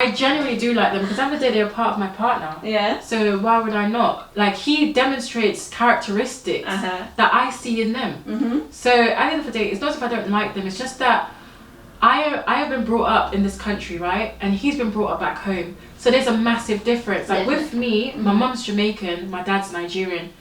I genuinely do like them because at the end of the day they're part of my partner. Yeah. So why would I not? Like, he demonstrates characteristics that I see in them. So at the end of the day, it's not if I don't like them. It's just that I have been brought up in this country, right? And he's been brought up back home. So there's a massive difference. Like with me, my mum's Jamaican, my dad's Nigerian.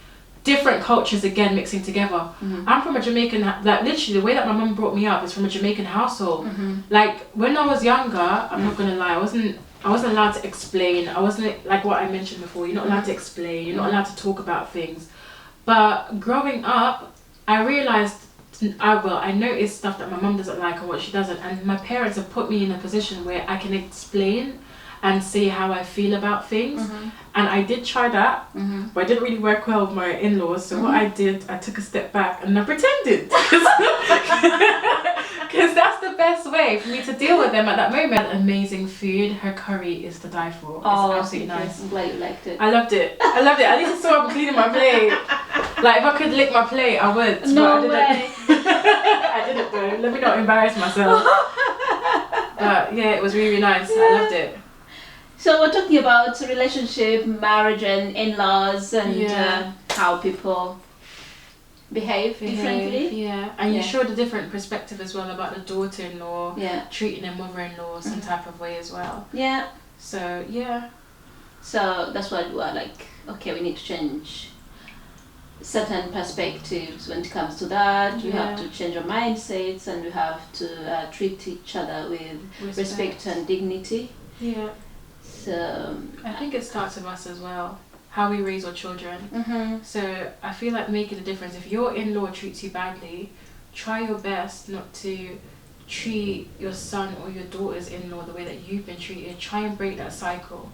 Different cultures again mixing together. I'm from a Jamaican, like literally the way that my mum brought me up is from a Jamaican household. Like when I was younger, I'm not gonna lie, I wasn't allowed to explain. I wasn't, like what I mentioned before, you're not allowed to explain, you're not allowed to talk about things. But growing up, I realized, I noticed stuff that my mum doesn't like and what she doesn't, and my parents have put me in a position where I can explain and say how I feel about things. And I did try that, but it didn't really work well with my in-laws. So what I did, I took a step back and I pretended. Because that's the best way for me to deal with them at that moment. Amazing food. Her curry is to die for. It's absolutely nice. I'm glad you liked it. I loved it. At least I saw I'm cleaning my plate. Like if I could lick my plate, I would. No way. I didn't though. Let me not embarrass myself. But yeah, it was really nice. I loved it. So we're talking about relationship, marriage and in-laws and how people behave differently. Yeah, and you showed a different perspective as well about the daughter-in-law, treating their mother-in-law some type of way as well. Yeah. So, yeah. So that's why we're like, okay, we need to change certain perspectives when it comes to that. We have to change our mindsets and we have to treat each other with respect and dignity. Yeah. So I think it starts with us as well, how we raise our children. So I feel like making a difference. If your in-law treats you badly, try your best not to treat your son or your daughter's in-law the way that you've been treated. Try and break that cycle.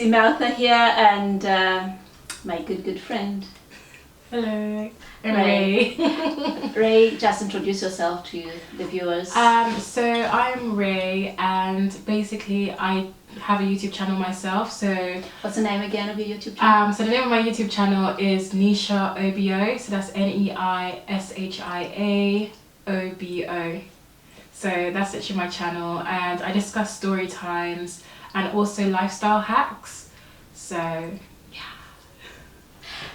Emertha here and my good friend. Hello, I'm Ray. Ray, just introduce yourself to the viewers. So I'm Ray and basically I have a YouTube channel myself. So what's the name again of your YouTube channel? So the name of my YouTube channel is Neishia Obo. So that's Neishia Obo. So that's actually my channel and I discuss story times and also lifestyle hacks. So yeah.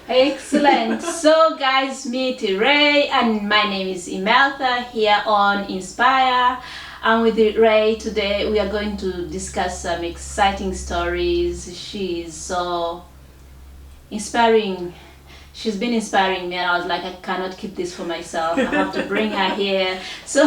Excellent. So guys, meet Ray and my name is Emertha here on Inspire. And with Ray today we are going to discuss some exciting stories. She is so inspiring. She's been inspiring me and I was like, I cannot keep this for myself. I have to bring her here. So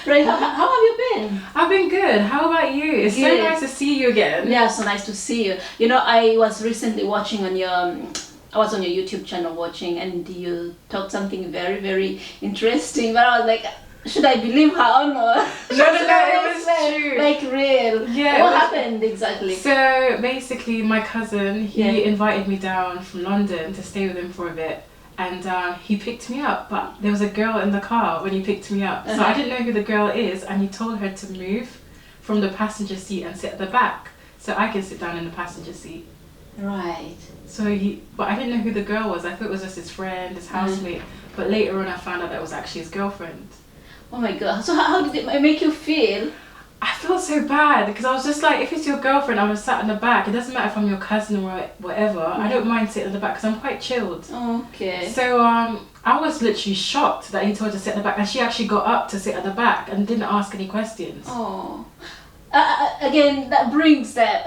Ray, how have you been? I've been good. How about you? It's so nice to see you again. Yeah, so nice to see you. You know, I was recently watching on your, I was on your YouTube channel watching and you talked something very, very interesting. But I was like, should I believe her or not? No, it was true. Like real. Yeah. What happened exactly? So basically my cousin, he invited me down from London to stay with him for a bit. And he picked me up, but there was a girl in the car when he picked me up. So I didn't know who the girl is, and he told her to move from the passenger seat and sit at the back, so I can sit down in the passenger seat. Right. So but I didn't know who the girl was. I thought it was just his friend, his housemate. But later on I found out that was actually his girlfriend. Oh my god, so how did it make you feel? I felt so bad because I was just like, if it's your girlfriend, I was sat in the back. It doesn't matter if I'm your cousin or whatever. I don't mind sitting in the back because I'm quite chilled. Okay. So I was literally shocked that he told her to sit in the back, and she actually got up to sit at the back and didn't ask any questions. Oh. Again, that brings that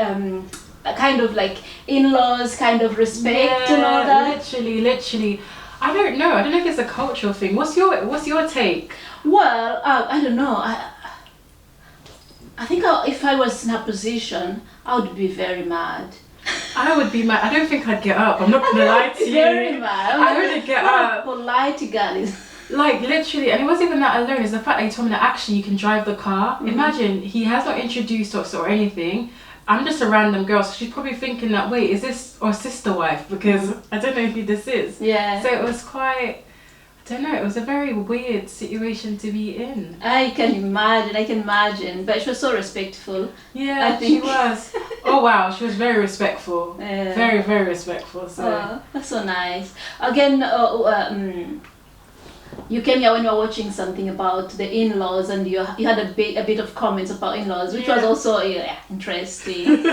kind of like in-laws kind of respect and all that. Literally. I don't know if it's a cultural thing. What's your take? Well, I don't know. I think if I was in her position, I would be very mad. I would be mad. I don't think I'd get up. I'm not gonna lie to you. Very mad. I wouldn't get up. Polite girl is. Like literally, and it wasn't even that alone. It's the fact that he told me that actually you can drive the car. Imagine he has not introduced us or anything. I'm just a random girl, so she's probably thinking that, wait, is this our sister wife? Because I don't know who this is. Yeah. So it was quite, I don't know, it was a very weird situation to be in. I can imagine. But she was so respectful. Yeah, I think. she was. Oh wow, she was very respectful. Yeah. Very, very respectful. So that's so nice. Again, you came here when you were watching something about the in-laws, and you had a bit of comments about in-laws, which was also interesting.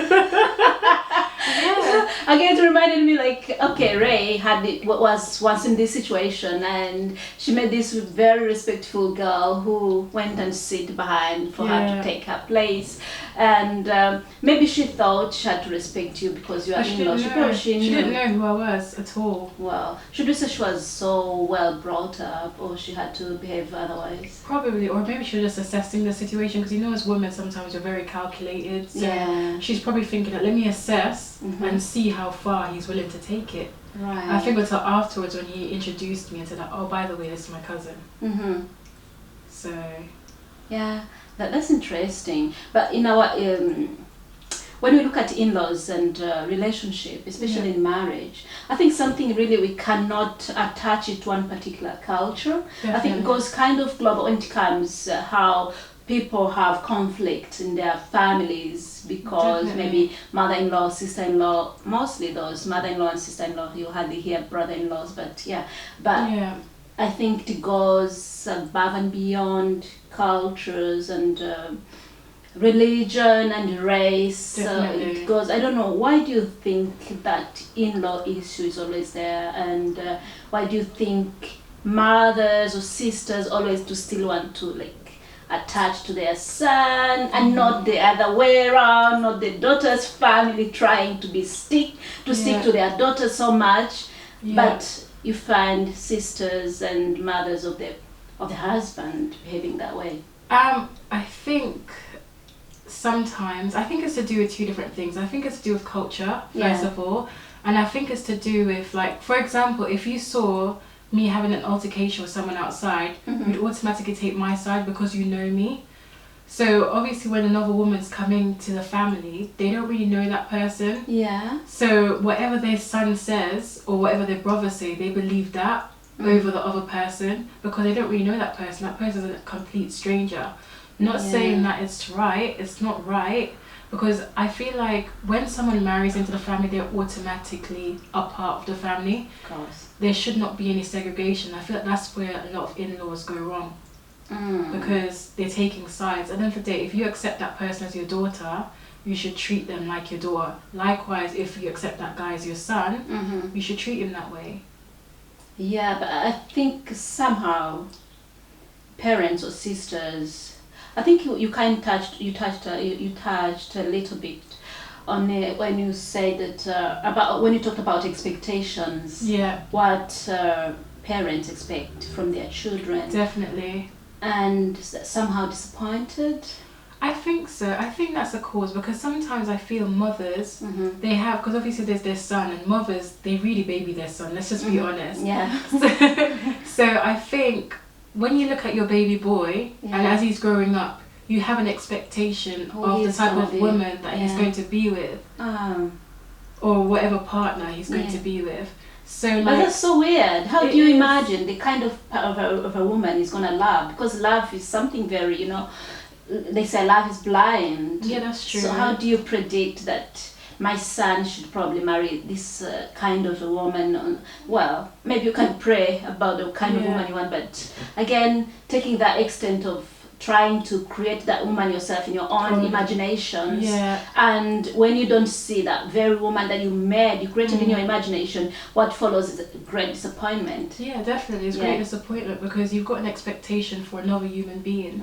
yeah. Again, it reminded me like, okay, Ray was once in this situation, and she met this very respectful girl who went and sit behind for her to take her place, and maybe she thought she had to respect you because you are in-law. She didn't know who I was at all. Well, should we say she was so well brought up, or she had to behave otherwise? Probably, or maybe she was just assessing the situation, because as women sometimes we're very calculated. So she's probably thinking that let me assess and see how far he's willing to take it. Right. I think until afterwards when he introduced me and said, oh, by the way, this is my cousin. So yeah, that's interesting. But in our when we look at in-laws and relationship, especially in marriage, I think something really we cannot attach it to one particular culture. Definitely. I think it goes kind of global when it comes how people have conflict in their families because maybe mother-in-law, sister-in-law, mostly those mother-in-law and sister-in-law, you hardly hear brother-in-laws, but I think it goes above and beyond cultures and religion and race. It goes, I don't know, why do you think that in-law issue is always there, and why do you think mothers or sisters always do still want to like attached to their son and not the other way around, not the daughter's family trying to stick to their daughter so much, but you find sisters and mothers of the husband behaving that way? I think sometimes it's to do with two different things. I think it's to do with culture first of all, and I think it's to do with, like, for example, if you saw me having an altercation with someone outside, you'd automatically take my side because you know me. So obviously when another woman's coming to the family, they don't really know that person. Yeah. So whatever their son says or whatever their brother say, they believe that over the other person because they don't really know that person. That person's a complete stranger. Not saying that it's right, it's not right. Because I feel like when someone marries into the family, they're automatically a part of the family. Of course. There should not be any segregation. I feel like that's where a lot of in-laws go wrong. Because they're taking sides. At the end of the day, if you accept that person as your daughter, you should treat them like your daughter. Likewise, if you accept that guy as your son, you should treat him that way. Yeah, but I think somehow parents or sisters, I think you touched a little bit on it when you said that about when you talked about expectations. Yeah. What parents expect from their children. Definitely. And somehow disappointed. I think so. I think that's a cause because sometimes I feel mothers they have, because obviously there's their son, and mothers they really baby their son. Let's just be honest. Yeah. So I think when you look at your baby boy and as he's growing up, you have an expectation of the type of woman that he's going to be with, or whatever partner he's going to be with. So, like, but that's so weird. How do you imagine the kind of a woman he's gonna love? Because love is something very, they say love is blind. Yeah, that's true. So how do you predict that my son should probably marry this kind of a woman? Well, maybe you can pray about the kind of woman you want, but again, taking that extent of trying to create that woman yourself in your own imaginations, and when you don't see that very woman that you created in your imagination, what follows is a great disappointment. Yeah, definitely, it's great disappointment because you've got an expectation for another human being.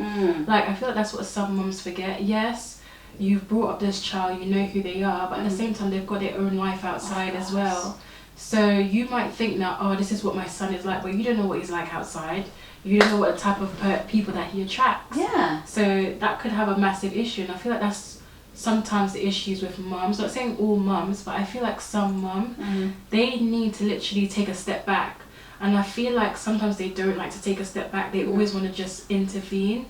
Like, I feel like that's what some mums forget. Yes, you've brought up this child, you know who they are, but at the same time they've got their own life outside as well. So you might think now, oh, this is what my son is like, but you don't know what he's like outside. You don't know what type of people that he attracts. Yeah. So that could have a massive issue, and I feel like that's sometimes the issues with mums. Not saying all mums, but I feel like some mums, they need to literally take a step back. And I feel like sometimes they don't like to take a step back. They always want to just intervene.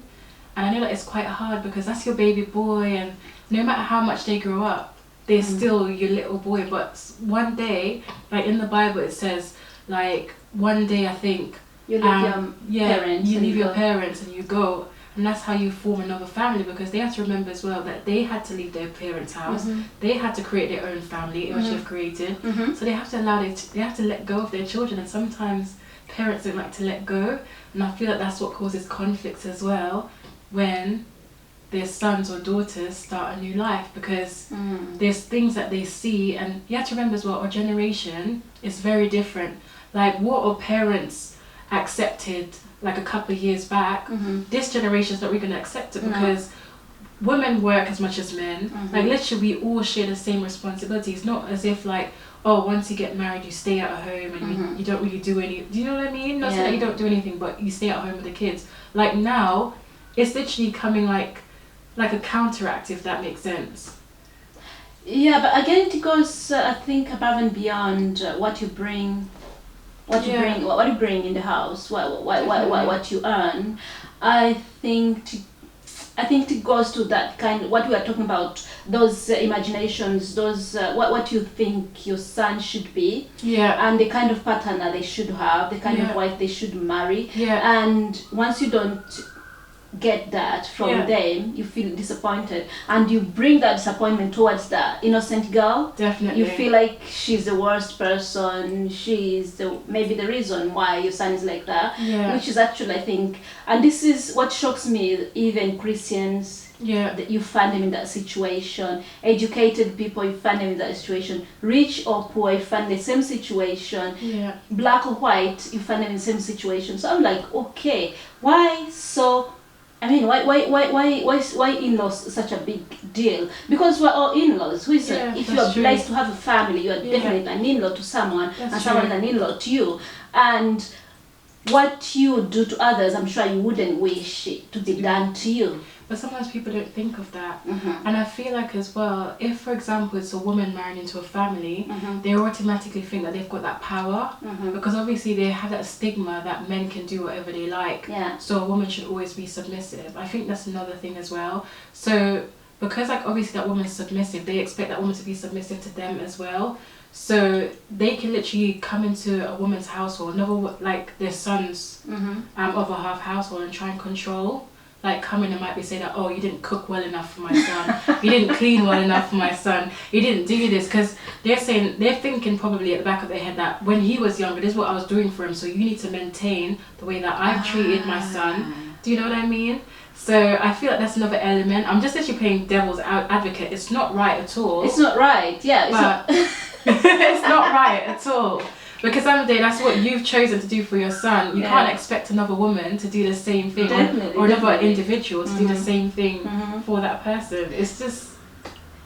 And I know that it's quite hard because that's your baby boy, and no matter how much they grow up, they're still your little boy. But one day, like in the Bible, it says, like, one day I think You leave your parents. You leave your parents and you go. And that's how you form another family, because they have to remember as well that they had to leave their parents' house. They had to create their own family, which they've created. So they have to they have to let go of their children. And sometimes parents don't like to let go. And I feel like that's what causes conflicts as well when their sons or daughters start a new life, because there's things that they see. And you have to remember as well, our generation is very different. Like what our parents accepted like a couple of years back, this generation is not really going to accept it, because women work as much as men. Like literally we all share the same responsibilities. Not as if like, oh, once you get married you stay at home and you don't really do any, do you know what I mean? Not saying that you don't do anything, but you stay at home with the kids. Like now it's literally coming like a counteract, if that makes sense. Yeah, but again it goes I think above and beyond what you bring. What you bring in the house, what you earn. I think it goes to that kind. What we are talking about, those imaginations, those what you think your son should be, and the kind of partner they should have, the kind of wife they should marry. And once you don't get that from them, you feel disappointed, and you bring that disappointment towards the innocent girl. Definitely. You feel like she's the worst person, she's maybe the reason why your son is like that, which is actually, I think, and this is what shocks me, even Christians, that you find them in that situation, educated people, you find them in that situation, rich or poor, you find the same situation, black or white, you find them in the same situation. So I'm like, okay, why so? I mean, why in-laws such a big deal? Because we're all in-laws. If you're blessed to have a family, you are definitely an in-law to someone, and someone is an in-law to you. And what you do to others, I'm sure you wouldn't wish it to be done to you. But sometimes people don't think of that. And I feel like as well, if for example it's a woman marrying into a family, they automatically think that they've got that power, because obviously they have that stigma that men can do whatever they like, so a woman should always be submissive. I think that's another thing as well. So because like obviously that woman is submissive, they expect that woman to be submissive to them as well. So they can literally come into a woman's household, like their son's other half household, and try and control. Like come in and might be saying that, oh, you didn't cook well enough for my son, you didn't clean well enough for my son, you didn't do this, because they're thinking probably at the back of their head that when he was younger, this is what I was doing for him, so you need to maintain the way that I've treated my son. Do you know what I mean? So I feel like that's another element. I'm just actually playing devil's advocate. It's not right at all. It's not right, It's not right at all. Because someday that's what you've chosen to do for your son. You can't expect another woman to do the same thing, or another individual to do the same thing for that person. It's just...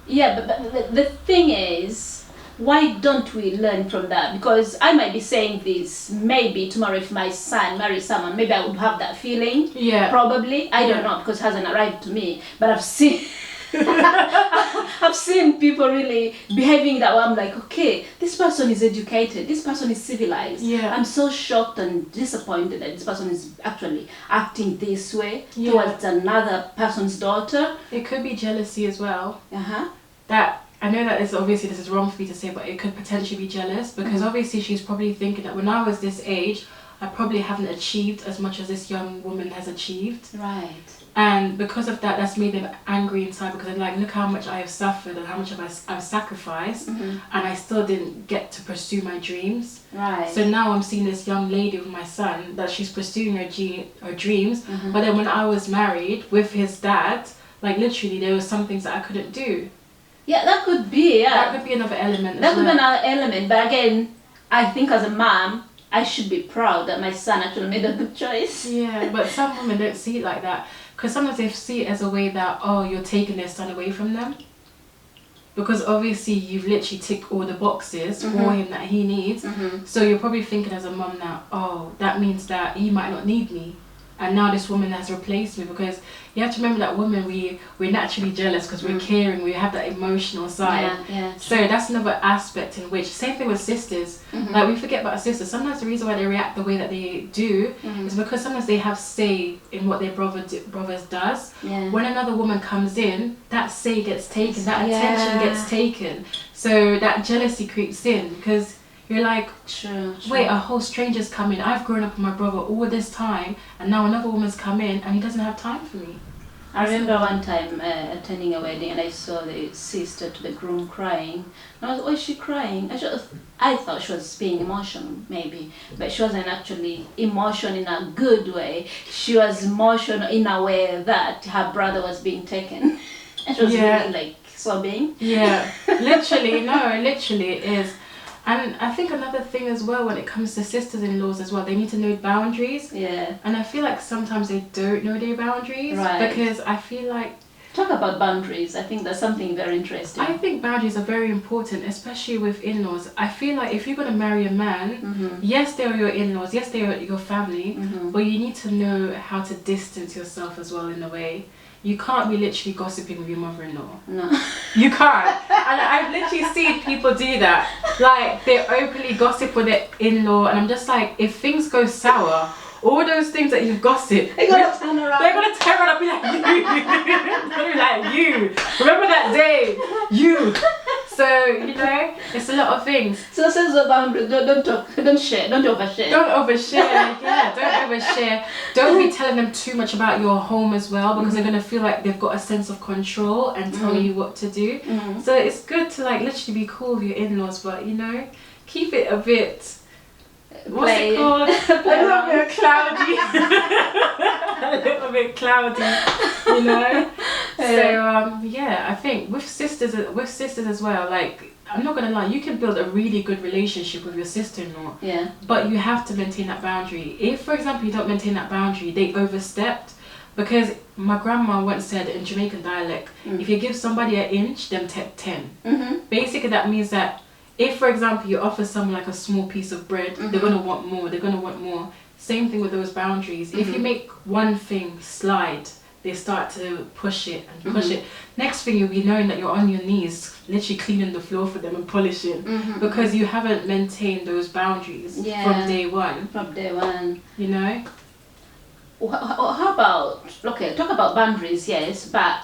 Yeah, but the thing is, why don't we learn from that? Because I might be saying this, maybe tomorrow if my son marries someone, maybe I would have that feeling. Probably. I don't know, because it hasn't arrived to me. But I've seen... I've seen people really behaving that way. I'm like, okay, this person is educated, this person is civilized. I'm so shocked and disappointed that this person is actually acting this way towards another person's daughter. It could be jealousy as well. That I know that this is wrong for me to say, but it could potentially be jealous, because obviously she's probably thinking that when I was this age, I probably haven't achieved as much as this young woman has achieved. Right. And because of that, that's made them angry inside, because they're like, look how much I have suffered and how much I've sacrificed, and I still didn't get to pursue my dreams. Right. So now I'm seeing this young lady with my son, that she's pursuing her dreams, but then when I was married with his dad, like literally there were some things that I couldn't do. Yeah, that could be, That could be another element. That could be another element, but again, I think as a mom, I should be proud that my son actually made a good choice. Yeah, but some women don't see it like that. Because sometimes they see it as a way that, oh, you're taking their son away from them. Because obviously you've literally ticked all the boxes for him that he needs. So you're probably thinking as a mum now, oh, that means that he might not need me. And now this woman has replaced me. Because you have to remember that women, we're naturally jealous because we're caring, we have that emotional side. So that's another aspect in which, same thing with sisters, like we forget about sisters. Sometimes the reason why they react the way that they do is because sometimes they have say in what their brothers does. When another woman comes in, that say gets taken, that attention gets taken. So that jealousy creeps in, because You're like, true. wait, a whole stranger's come in. I've grown up with my brother all this time, and now another woman's come in, and he doesn't have time for me. I remember one time attending a wedding, and I saw the sister to the groom crying. And I was, why is she crying? I thought she was being emotional, maybe, but she wasn't actually emotional in a good way. She was emotional in a way that her brother was being taken. And she was really like sobbing. Yeah, literally, no, literally it is. And I think another thing as well when it comes to sisters-in-laws as well, they need to know boundaries. Yeah. And I feel like sometimes they don't know their boundaries. Right. Because I feel like... Talk about boundaries. I think that's something very interesting. I think boundaries are very important, especially with in-laws. I feel like if you're going to marry a man, yes, they are your in-laws, yes, they are your family, but you need to know how to distance yourself as well in a way. You can't be literally gossiping with your mother-in-law. No. You can't. And I've literally seen people do that. Like, they openly gossip with their in-law, and I'm just like, if things go sour, all those things that you've gossiped, they're gonna turn around. They're gonna turn around and be like, you. They're gonna be like, you. Remember that day? You. So, you know, it's a lot of things. So sense of boundaries, don't talk, don't share, don't overshare. Don't overshare, yeah, don't overshare. Don't be telling them too much about your home as well, because they're gonna feel like they've got a sense of control and tell you what to do. So it's good to like literally be cool with your in-laws, but you know, keep it a bit, what's it called? A little bit cloudy. A little bit cloudy, you know? So yeah, I think with sisters as well, like, I'm not gonna lie, you can build a really good relationship with your sister-in-law. Yeah. But you have to maintain that boundary. If, for example, you don't maintain that boundary, they overstepped. Because my grandma once said in Jamaican dialect, if you give somebody an inch, them take 10. Basically, that means that if, for example, you offer someone like a small piece of bread, they're gonna want more. They're gonna want more. Same thing with those boundaries. If you make one thing slide, they start to push it and push it. Next thing, you'll be knowing that you're on your knees, literally cleaning the floor for them and polishing, because you haven't maintained those boundaries from day one. From day one. You know? How about, okay, talk about boundaries, yes, but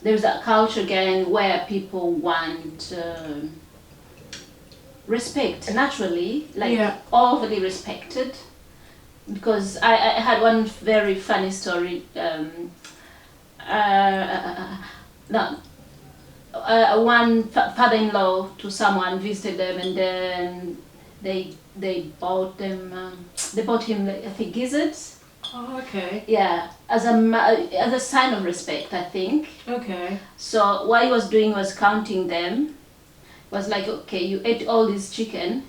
there's that culture again where people want respect naturally, like overly respected. Because I had one very funny story. One father-in-law to someone visited them, and then they bought them. They bought him, I think, gizzards. Oh, okay. Yeah, as a sign of respect, I think. Okay. So what he was doing was counting them. Was like, okay, you ate all this chicken.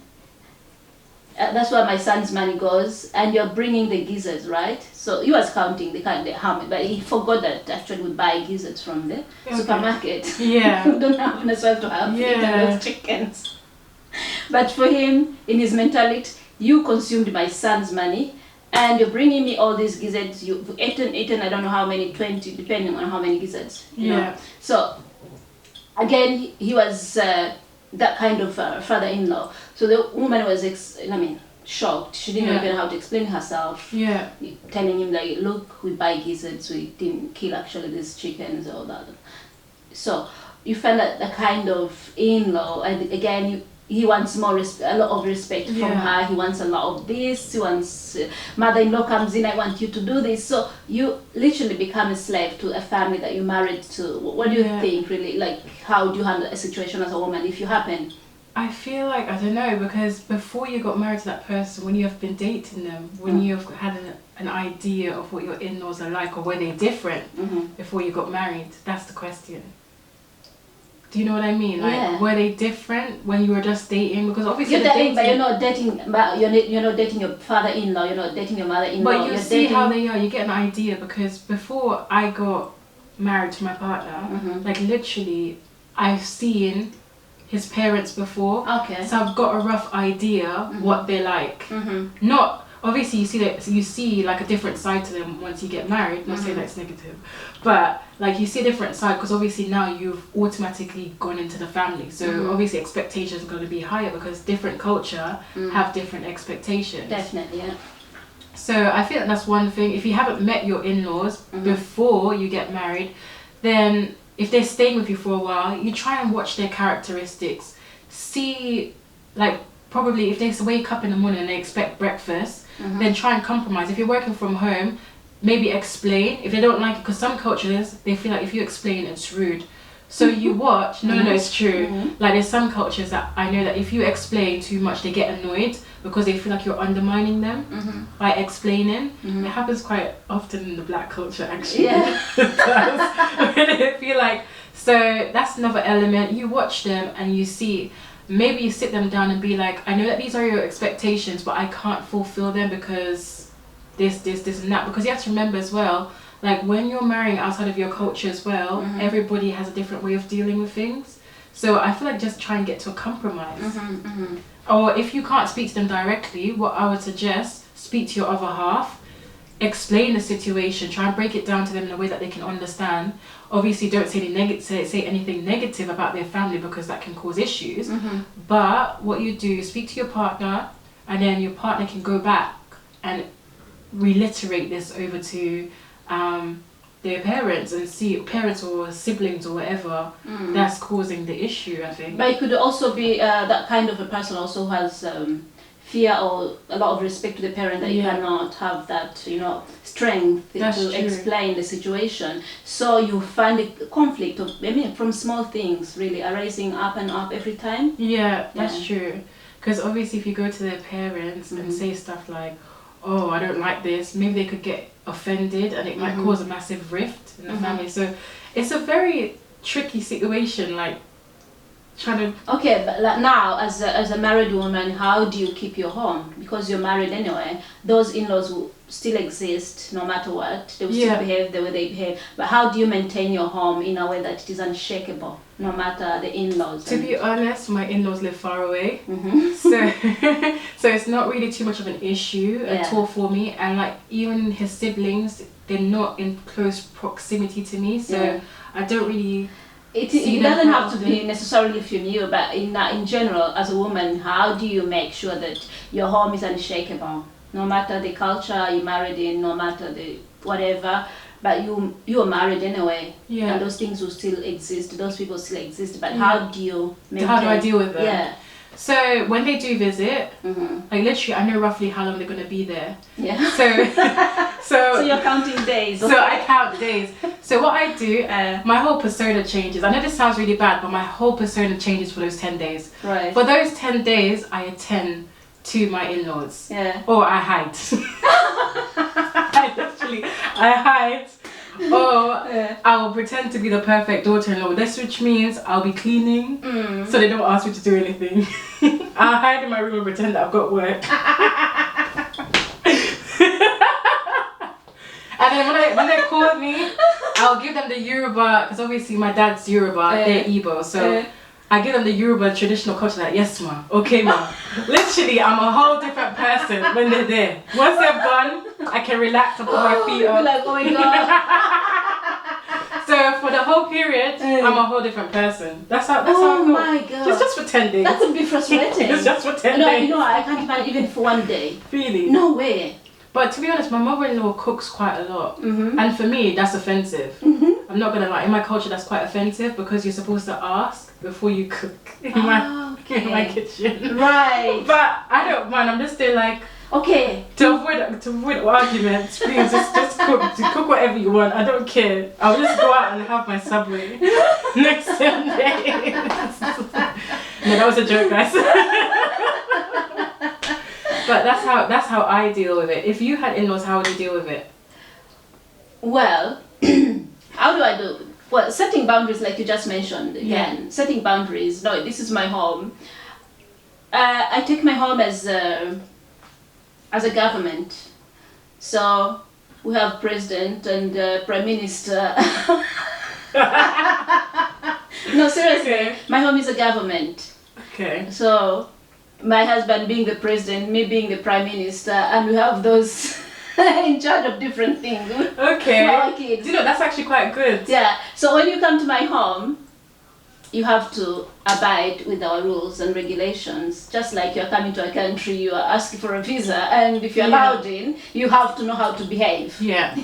That's where my son's money goes, and you're bringing the gizzards, right? So he was counting how many, but he forgot that actually we buy gizzards from the supermarket. Yeah. We don't have necessarily to have eaten those chickens. But for him, in his mentality, you consumed my son's money, and you're bringing me all these gizzards. You've eaten, I don't know how many, 20, depending on how many gizzards. You know? So again, he was that kind of father-in-law. So the woman was, shocked. She didn't even know how to explain herself. Yeah. Telling him like, look, we buy gizzards, we didn't kill actually these chickens or that. So you felt that the kind of in-law, and again, he wants a lot of respect from her. He wants a lot of this. He wants mother-in-law comes in. I want you to do this. So you literally become a slave to a family that you married to. What do you think, really? Like, how do you handle a situation as a woman if you happen? I feel like, I don't know, because before you got married to that person, when you have been dating them, when you have had an idea of what your in-laws are like, or were they different before you got married? That's the question. Do you know what I mean? Like, were they different when you were just dating? Because obviously you're dating, but you're not dating. But you're not dating your father-in-law. You're not dating your mother-in-law. But you see how they are. You get an idea, because before I got married to my partner, like literally, I've seen his parents before. Okay. So I've got a rough idea what they're like. Not. Obviously, you see like a different side to them once you get married. Not saying that's negative, but like you see a different side, because obviously now you've automatically gone into the family. So obviously expectations are going to be higher, because different culture have different expectations. Definitely, yeah. So I feel like that's one thing. If you haven't met your in-laws before you get married, then if they're staying with you for a while, you try and watch their characteristics. See, like, probably if they wake up in the morning and they expect breakfast, then try and compromise. If you're working from home, maybe explain. If they don't like it, because some cultures, they feel like if you explain, it's rude. So you watch. No, it's true. Like there's some cultures that I know that if you explain too much, they get annoyed because they feel like you're undermining them by explaining. It happens quite often in the black culture, actually. Yeah. It does. I feel like, so that's another element. You watch them and you see. Maybe you sit them down and be like, I know that these are your expectations, but I can't fulfill them because this and that. Because you have to remember as well, like when you're marrying outside of your culture as well, everybody has a different way of dealing with things. So I feel like just try and get to a compromise. Or if you can't speak to them directly, what I would suggest, speak to your other half, explain the situation, try and break it down to them in a way that they can understand. Obviously don't say anything negative about their family because that can cause issues. But what you do, speak to your partner, and then your partner can go back and reiterate this over to their parents and see parents or siblings or whatever that's causing the issue, I think. But it could also be that kind of a person also has fear or a lot of respect to the parent that you cannot have that, you know, strength to explain the situation. So you find a conflict of, I mean, from small things really arising up and up every time. Yeah, that's true. Because obviously if you go to their parents and say stuff like, oh, I don't like this, maybe they could get offended and it might cause a massive rift in the family. So it's a very tricky situation, like trying to... Okay, but like now as a married woman, how do you keep your home? Because you're married anyway, those in-laws will still exist no matter what. They will still behave the way they behave. But how do you maintain your home in a way that it is unshakable, no matter the in-laws? To be honest, my in-laws live far away. So it's not really too much of an issue at all for me. And like even his siblings, they're not in close proximity to me. So I don't really... It doesn't have to be necessarily from you, but in general, as a woman, how do you make sure that your home is unshakable? No matter the culture you married in, no matter the whatever, but you are married anyway, and those things will still exist, those people still exist, but how do you maintain? How do I deal with them? Yeah. So when they do visit, like literally I know roughly how long they're going to be there. Yeah. So you're counting days. So I count days. So what I do, my whole persona changes. I know this sounds really bad, but my whole persona changes for those 10 days. Right. For those 10 days, I attend to my in-laws. Yeah. Or I hide. I hide. Or I'll pretend to be the perfect daughter-in-law. This which means I'll be cleaning, so they don't ask me to do anything. I'll hide in my room and pretend that I've got work. And then when they call me, I'll give them the Yoruba, because obviously my dad's Yoruba, they're Igbo, so I give them the Yoruba traditional culture, like, yes ma, okay ma. Literally, I'm a whole different person when they're there. Once they're gone, I can relax and put my feet up. Like, oh my god. So for the whole period, I'm a whole different person. That's how I feel. Oh my god. It's just for 10 days. That could be frustrating. It's just for 10 days. You know, I can't imagine even for one day. Really? No way. But to be honest, my mother-in-law cooks quite a lot. And for me, that's offensive. I'm not gonna lie, in my culture that's quite offensive because you're supposed to ask before you cook in my kitchen. Right. But I don't mind, I'm just there like, okay. To avoid arguments, please just cook whatever you want. I don't care. I'll just go out and have my Subway next Sunday. No, that was a joke, guys. But that's how I deal with it. If you had in-laws, how would you deal with it? Well, how do I do? Well, setting boundaries, like you just mentioned again. Setting boundaries. No, this is my home. I take my home as a government. So we have president and prime minister. No, seriously, my home is a government. Okay. So my husband being the president, me being the prime minister, and we have those in charge of different things. Okay. Our kids. You know, that's actually quite good. Yeah. So when you come to my home, you have to abide with our rules and regulations. Just like you're coming to a country, you are asking for a visa, and if you're allowed in, you have to know how to behave. Yeah.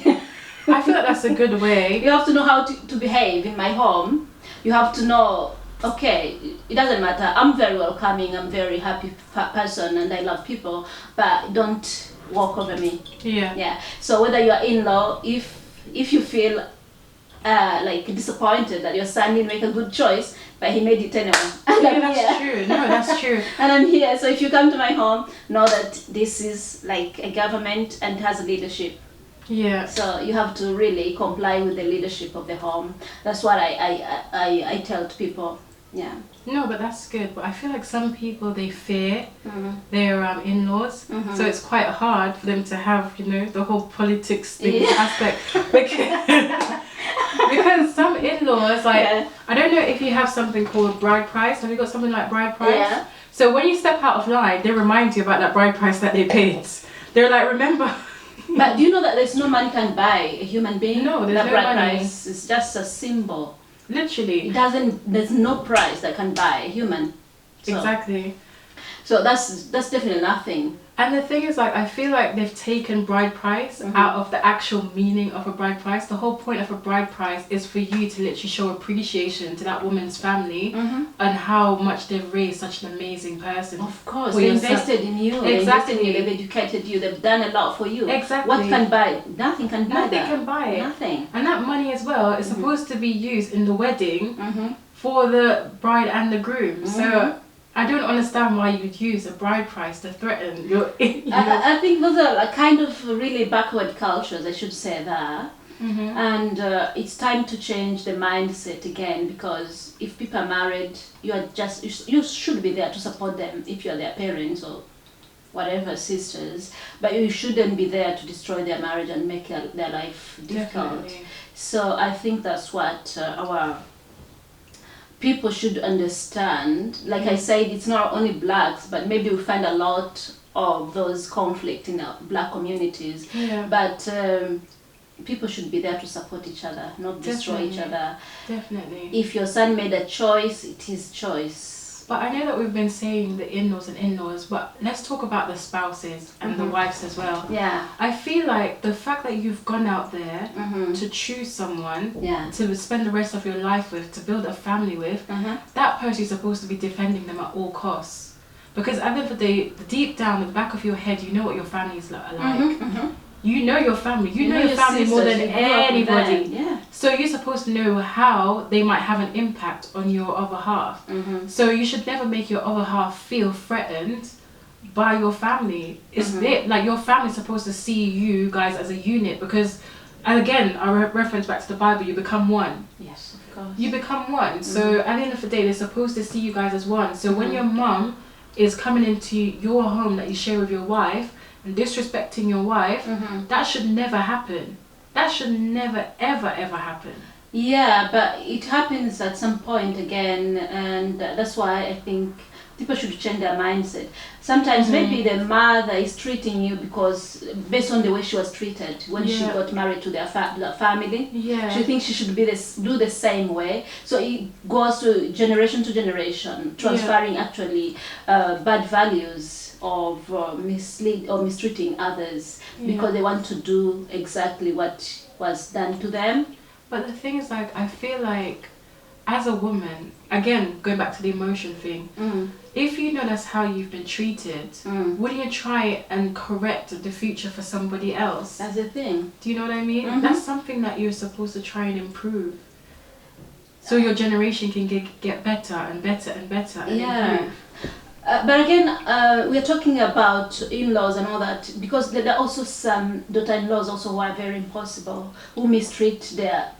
I feel like that's a good way. You have to know how to behave in my home. You have to know okay, it doesn't matter. I'm very welcoming. I'm very happy person, and I love people. But don't walk over me. Yeah. Yeah. So whether you are in-law, if you feel like disappointed that your son didn't make a good choice, but he made it anyway. Yeah, that's true. No, that's true. And I'm here. So if you come to my home, know that this is like a government and has a leadership. Yeah. So you have to really comply with the leadership of the home. That's what I tell to people. Yeah. No, but that's good. But I feel like some people, they fear their in-laws, so it's quite hard for them to have, you know, the whole politics thing aspect. Because some in-laws, like, I don't know if you have something called bride price. Have you got something like bride price? Yeah. So when you step out of line, they remind you about that bride price that they paid. They're like, remember. But do you know that there's no money can buy a human being? No, there's that no bride money. price is just a symbol. Literally. There's no price that can buy a human. So, exactly. So that's definitely nothing. And the thing is, like, I feel like they've taken bride price out of the actual meaning of a bride price. The whole point of a bride price is for you to literally show appreciation to that woman's family and how much they've raised such an amazing person. Of course, they invested in you. Exactly. They invested in you. They've educated you. They've done a lot for you. Exactly. What can buy? Nothing can buy Nothing that. can buy it. Nothing. And that money as well is supposed to be used in the wedding for the bride and the groom. So I don't understand why you'd use a bride price to threaten your... I think those are kind of really backward cultures, I should say that. And it's time to change the mindset again, because if people are married, you should be there to support them if you're their parents or whatever, sisters, but you shouldn't be there to destroy their marriage and make their life difficult. Definitely. So I think that's what our people should understand. Like I said, it's not only blacks, but maybe we find a lot of those conflict in our black communities. Yeah. But people should be there to support each other, not destroy each other. Definitely. If your son made a choice, it is choice. But I know that we've been saying the in-laws and in-laws, but let's talk about the spouses and the wives as well. Yeah. I feel like the fact that you've gone out there to choose someone to spend the rest of your life with, to build a family with, that person is supposed to be defending them at all costs. Because at the end of the day, deep down in the back of your head, you know what your family is like. You know your family. You know your family more than anybody. Yeah. So you're supposed to know how they might have an impact on your other half. So you should never make your other half feel threatened by your family. It's like your family's supposed to see you guys as a unit, because, and again, I reference back to the Bible, you become one. Yes, of course. You become one. So at the end of the day, they're supposed to see you guys as one. So when your mum is coming into your home that you share with your wife and disrespecting your wife, that should never happen. That should never, ever, ever happen. Yeah, but it happens at some point again, and that's why I think people should change their mindset. Sometimes maybe the mother is treating you because based on the way she was treated when she got married to their family. Yeah. She thinks she should do the same way. So it goes to generation, transferring actually bad values of mislead or mistreating others because they want to do exactly what was done to them. But the thing is, like, I feel like as a woman, again, going back to the emotion thing, if you know that's how you've been treated, wouldn't you try and correct the future for somebody else? That's the thing. Do you know what I mean? That's something that you're supposed to try and improve. So your generation can get better and better and better and improve. But again, we are talking about in-laws and all that, because there are also some daughter-in-laws also who are very impossible, who mistreat their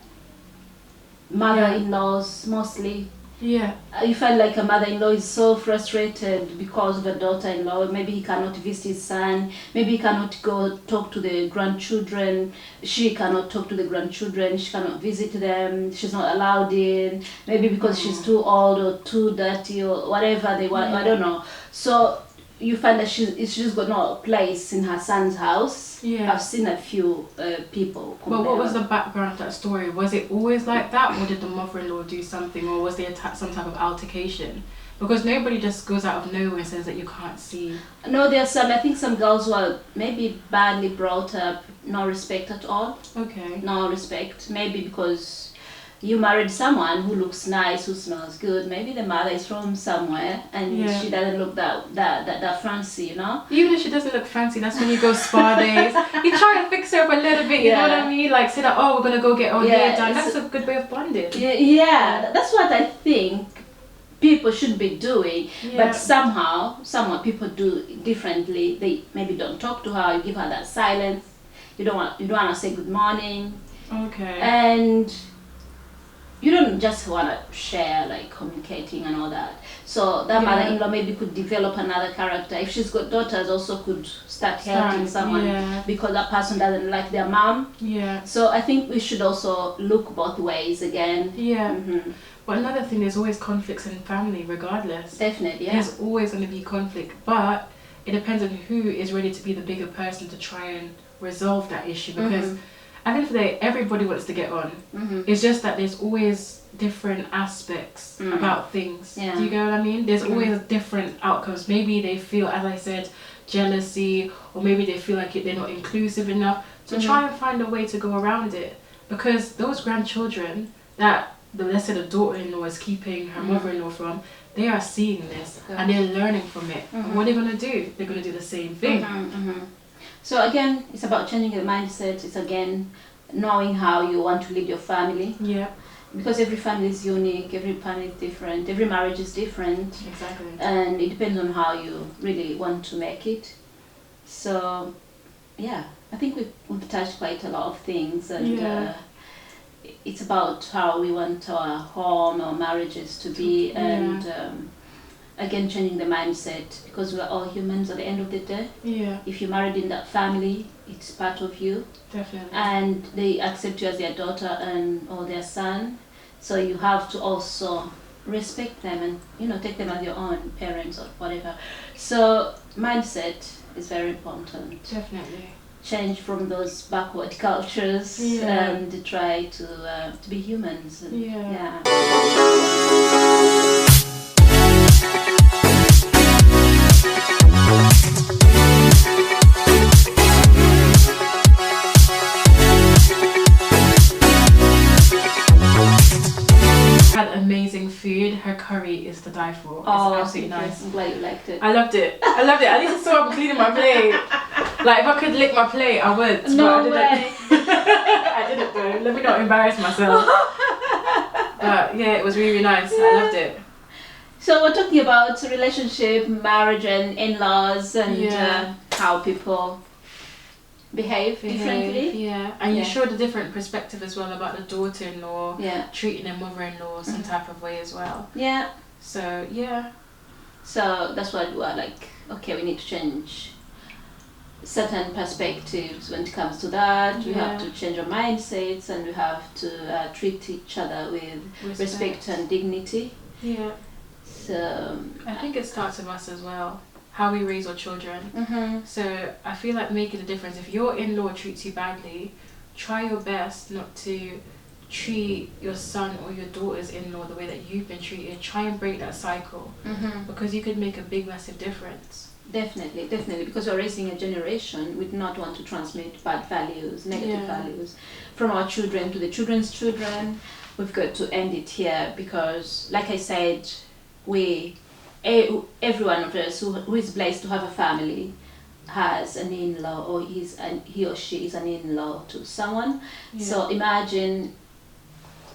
mother-in-laws mostly. Yeah. You find like a mother-in-law is so frustrated because of a daughter-in-law. Maybe he cannot visit his son. Maybe he cannot go talk to the grandchildren. She cannot talk to the grandchildren. She cannot visit them. She's not allowed in. Maybe because she's too old or too dirty or whatever they want. I don't know. So you find that she's got no place in her son's house. Yeah. I've seen a few people. But what was the background of that story? Was it always like that, or did the mother-in-law do something, or was there some type of altercation? Because nobody just goes out of nowhere and says that you can't see. No, there's I think some girls who are maybe badly brought up, no respect at all. Okay. No respect. Maybe because you married someone who looks nice, who smells good. Maybe the mother is from somewhere and she doesn't look that fancy, you know? Even if she doesn't look fancy, that's when you go spa days. You try to fix her up a little bit, you know what I mean? Like say that, oh, we're going to go get our hair done. That's a good way of bonding. Yeah, that's what I think people should be doing. But somehow people do it differently. They maybe don't talk to her, you give her that silence. You don't want to say good morning. Okay. And you don't just want to share like communicating and all that. So that mother-in-law maybe could develop another character. If she's got daughters, also could start helping someone because that person doesn't like their mom. Yeah. So I think we should also look both ways again. Yeah. But another thing, there's always conflicts in family regardless. Definitely, yeah. There's always going to be conflict, but it depends on who is ready to be the bigger person to try and resolve that issue, because at the end of the day, everybody wants to get on. It's just that there's always different aspects about things. Do you get what I mean? There's always different outcomes. Maybe they feel, as I said, jealousy, or maybe they feel like they're not inclusive enough. So try and find a way to go around it, because those grandchildren that let's say the daughter-in-law is keeping her mother-in-law from, they are seeing this and they're learning from it. And what are they going to do? They're going to do the same thing. So again, it's about changing your mindset. It's again knowing how you want to lead your family. Yeah. Because every family is unique, every family is different, every marriage is different. Exactly. And it depends on how you really want to make it. So, yeah, I think we've touched quite a lot of things, and it's about how we want our home, our marriages to be, and again, changing the mindset, because we're all humans at the end of the day. Yeah. If you're married in that family, it's part of you. Definitely. And they accept you as their daughter or their son. So you have to also respect them and, you know, take them as your own parents or whatever. So mindset is very important. Definitely. Change from those backward cultures and try to be humans. And, Had amazing food. Her curry is to die for. It's absolutely nice. I'm glad you liked it. I loved it. At least I saw I'm cleaning my plate. Like if I could lick my plate, I would. No way. I didn't though. Let me not embarrass myself. But yeah, it was really nice. I loved it. So we're talking about relationship, marriage, and in-laws, and how people behave differently. And you showed a different perspective as well about the daughter-in-law treating their mother-in-law some type of way as well. Yeah. So So that's why we're like, okay, we need to change certain perspectives when it comes to that. We have to change our mindsets, and we have to treat each other with respect and dignity. Yeah. So I think it starts with us as well, how we raise our children. So I feel like making a difference. If your in-law treats you badly, try your best not to treat your son or your daughter's in-law the way that you've been treated. Try and break that cycle, because you could make a big massive difference. Definitely, because we're raising a generation, we do not want to transmit bad values, negative values from our children to the children's children. We've got to end it here, because like I said, every one of us who is blessed to have a family has an in-law, or he or she is an in-law to someone. So imagine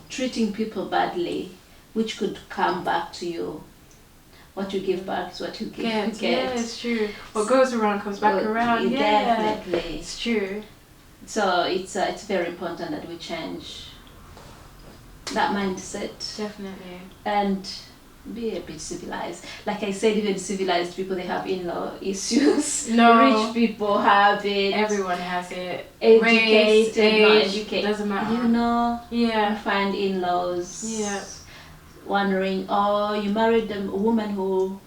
treating people badly, which could come back to you. What you give back is what you get. Yeah, it's true. What goes around comes back around. Definitely. It's true. So it's very important that we change that mindset. Definitely. And be a bit civilized. Like I said, even civilized people, they have in-law issues. No. Rich people have it. Everyone has it. Educated, age, not educated. Doesn't matter. You know. Yeah. You find in-laws. Yeah. Wondering, oh, you married a woman who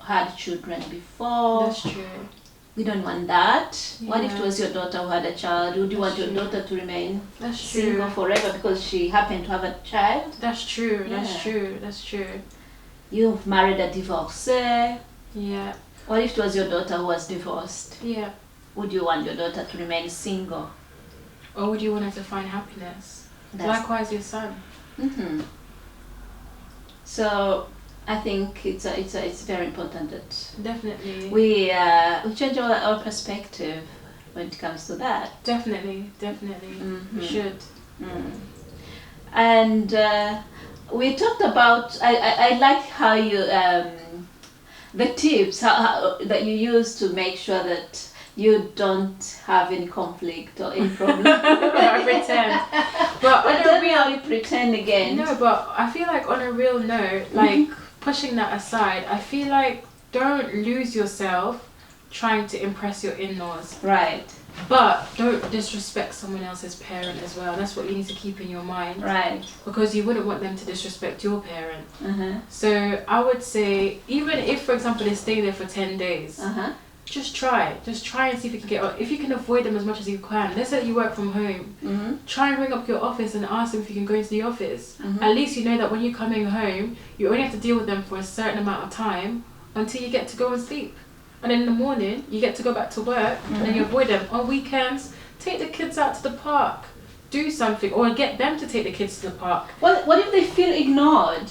had children before. That's true. We don't want that. What if it was your daughter who had a child? Would you want your daughter to remain single forever because she happened to have a child? That's true. That's true. That's true. You've married a divorcee. Yeah. What if it was your daughter who was divorced? Yeah. Would you want your daughter to remain single? Or would you want her to find happiness? Likewise your son. Mm-hmm. So I think it's very important that Definitely we change our perspective when it comes to that. definitely we should. And we talked about I like how you the tips how that you use to make sure that you don't have any conflict or any problem. I pretend, but on a real, you pretend again. no, but I feel like on a real note, like pushing that aside, I feel like don't lose yourself trying to impress your in-laws. Right. But don't disrespect someone else's parent as well. That's what you need to keep in your mind. Right. Because you wouldn't want them to disrespect your parent. Uh-huh. So I would say, even if, for example, they stay there for 10 days, just try. Just try and see if you can if you can avoid them as much as you can. Let's say you work from home. Try and ring up your office and ask them if you can go into the office. At least you know that when you're coming home, you only have to deal with them for a certain amount of time until you get to go and sleep. And then in the morning, you get to go back to work, and then you avoid them. On weekends, take the kids out to the park. Do something, or get them to take the kids to the park. What if they feel ignored?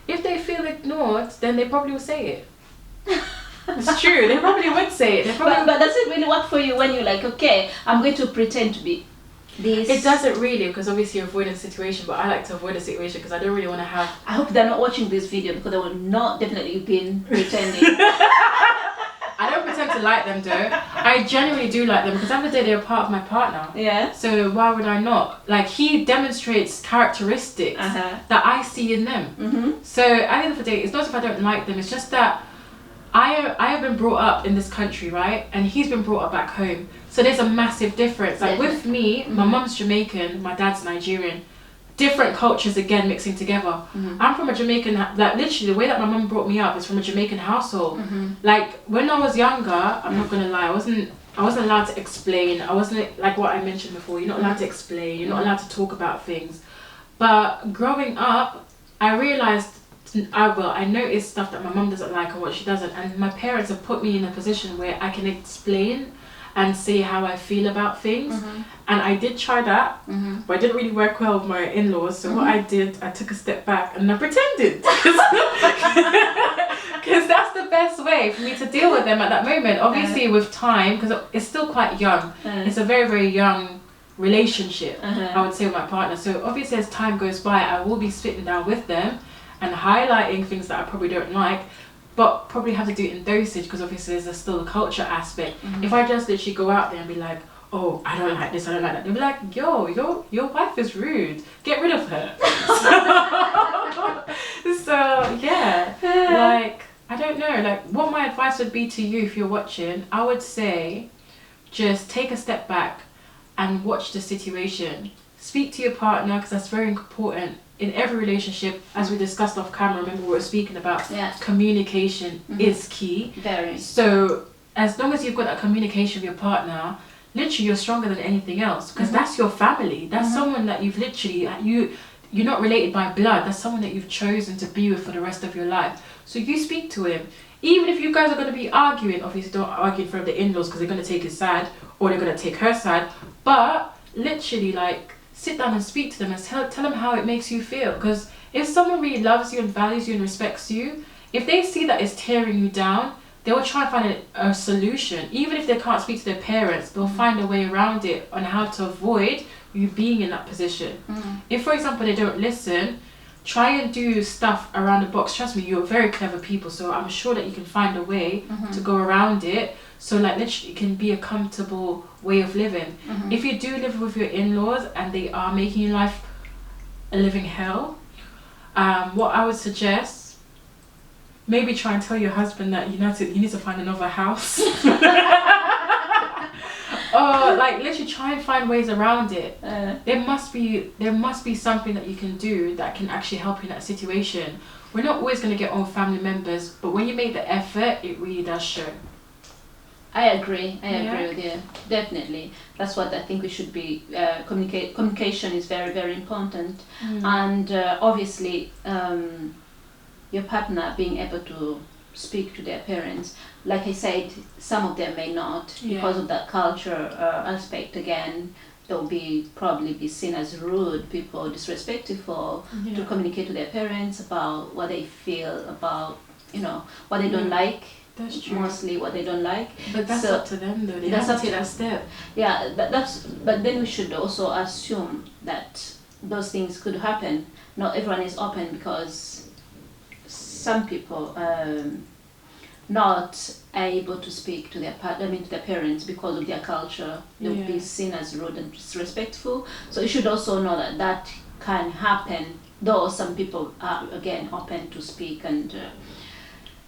If they feel ignored, then they probably will say it. It's true, they probably would say it. But does it really work for you when you're like, okay, I'm going to pretend to be this? It doesn't really, because obviously you're avoiding the situation, but I like to avoid the situation because I don't really want to have... I hope they're not watching this video because they will not definitely be pretending. I don't pretend to like them though. I genuinely do like them because at the end of the day they're part of my partner. Yeah. So why would I not? Like, he demonstrates characteristics that I see in them. So at the end of the day, it's not as if I don't like them. It's just that I have been brought up in this country, right? And he's been brought up back home. So there's a massive difference. Like with me, my mum's Jamaican, my dad's Nigerian. Different cultures again mixing together. I'm from a Jamaican, like literally the way that my mum brought me up is from a Jamaican household. Like when I was younger, I'm not gonna lie, I wasn't allowed to explain. I wasn't, like what I mentioned before, you're not allowed to explain, you're not allowed to talk about things. But growing up, I realized I noticed stuff that my mum doesn't like and what she doesn't, and my parents have put me in a position where I can explain and say how I feel about things. And I did try that, but it didn't really work well with my in-laws. So what I did, I took a step back and I pretended. Because that's the best way for me to deal with them at that moment. Obviously with time, because it's still quite young. It's a very, very young relationship, I would say, with my partner. So obviously as time goes by, I will be sitting down with them and highlighting things that I probably don't like, but probably have to do it in dosage because obviously there's still a culture aspect. If I just literally go out there and be like, oh, I don't like this, I don't like that, they'll be like, yo, your wife is rude, get rid of her. So yeah, like, I don't know, like what my advice would be to you if you're watching, I would say just take a step back and watch the situation. Speak to your partner because that's very important. In every relationship, as we discussed off camera, remember we were speaking about communication is key. Very. So as long as you've got that communication with your partner, literally you're stronger than anything else because that's your family. That's someone that you've literally, you're not related by blood. That's someone that you've chosen to be with for the rest of your life. So you speak to him. Even if you guys are going to be arguing, obviously don't argue in front of the in-laws because they're going to take his side or they're going to take her side. But literally, like, sit down and speak to them and tell them how it makes you feel. Because if someone really loves you and values you and respects you, if they see that it's tearing you down, they will try and find a solution. Even if they can't speak to their parents, they'll find a way around it on how to avoid you being in that position. If, for example, they don't listen, try and do stuff around the box. Trust me, you're very clever people, so I'm sure that you can find a way to go around it. So like literally it can be a comfortable way of living. If you do live with your in-laws and they are making your life a living hell, what I would suggest, maybe try and tell your husband that you need to find another house. Or like literally try and find ways around it. There must be something that you can do that can actually help you in that situation. We're not always going to get on family members, but when you make the effort, it really does show. I agree with you, definitely. That's what I think we should be, communication is very, very important. And obviously your partner being able to speak to their parents, like I said, some of them may not because of that culture aspect again. they'll probably be seen as rude, people disrespectful to communicate to their parents about what they feel about, what they don't like. That's true. Mostly what they don't like. But that's up to them though. They have to take that step. Yeah, but then we should also assume that those things could happen. Not everyone is open, because some people not able to speak to their to their parents because of their culture. They'll be seen as rude and disrespectful. So you should also know that that can happen, though some people are again open to speak and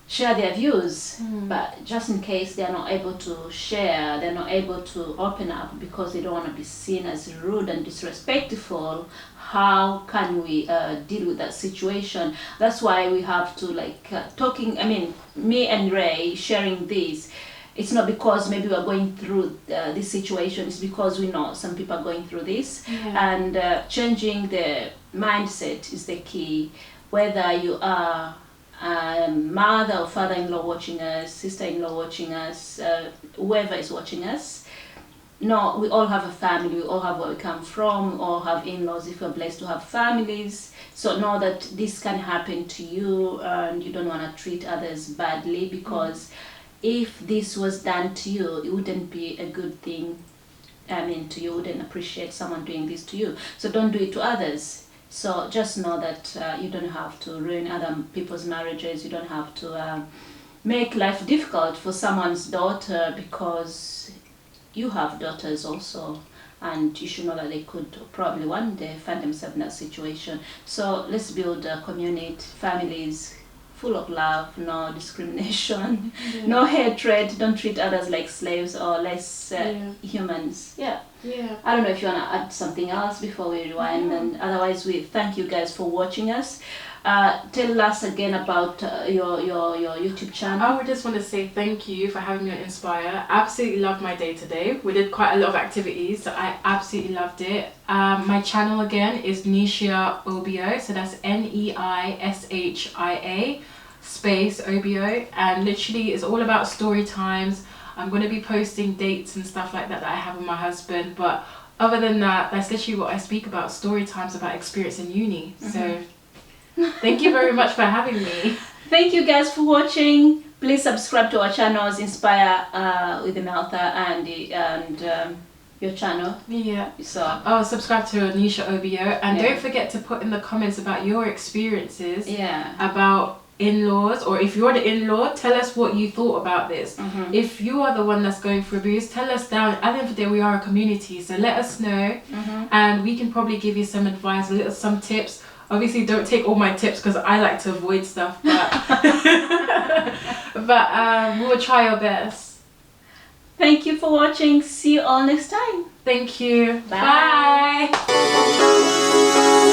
share their views, but just in case they are not able to share, they're not able to open up because they don't want to be seen as rude and disrespectful, how can we deal with that situation? That's why we have to me and Ray sharing this. It's not because maybe we're going through this situation, it's because we know some people are going through this, and changing the mindset is the key. Whether you are mother or father-in-law watching us, sister-in-law watching us, whoever is watching us, no, we all have a family, we all have where we come from, we all have in-laws if we're blessed to have families. So know that this can happen to you, and you don't want to treat others badly, because if this was done to you, it wouldn't be a good thing. To you, wouldn't appreciate someone doing this to you. So don't do it to others. So just know that you don't have to ruin other people's marriages. You don't have to make life difficult for someone's daughter, because you have daughters also, and you should know that they could probably one day find themselves in that situation. So let's build community, families full of love, no discrimination, no hatred. Don't treat others like slaves or less humans. I don't know if you want to add something else before we rewind, and otherwise we thank you guys for watching us. Tell us again about your YouTube channel. I would just want to say thank you for having me on Inspire. Absolutely loved my day today. We did quite a lot of activities, so I absolutely loved it. My channel again is Neishia Obio, so that's Neishia space Obio, and literally it's all about story times. I'm going to be posting dates and stuff like that I have with my husband, but other than that, that's literally what I speak about, story times about experience in uni. So thank you very much for having me. Thank you guys for watching. Please subscribe to our channels, Inspire with Emertha and your channel. So subscribe to Neishia Obio, and don't forget to put in the comments about your experiences about in-laws, or if you're the in-law, tell us what you thought about this. If you are the one that's going through abuse, tell us down. At the end of the day, we are a community, so let us know, and we can probably give you some advice, some tips. Obviously don't take all my tips, because I like to avoid stuff, but we'll try our best. Thank you for watching. See you all next time. Thank you. Bye. Bye.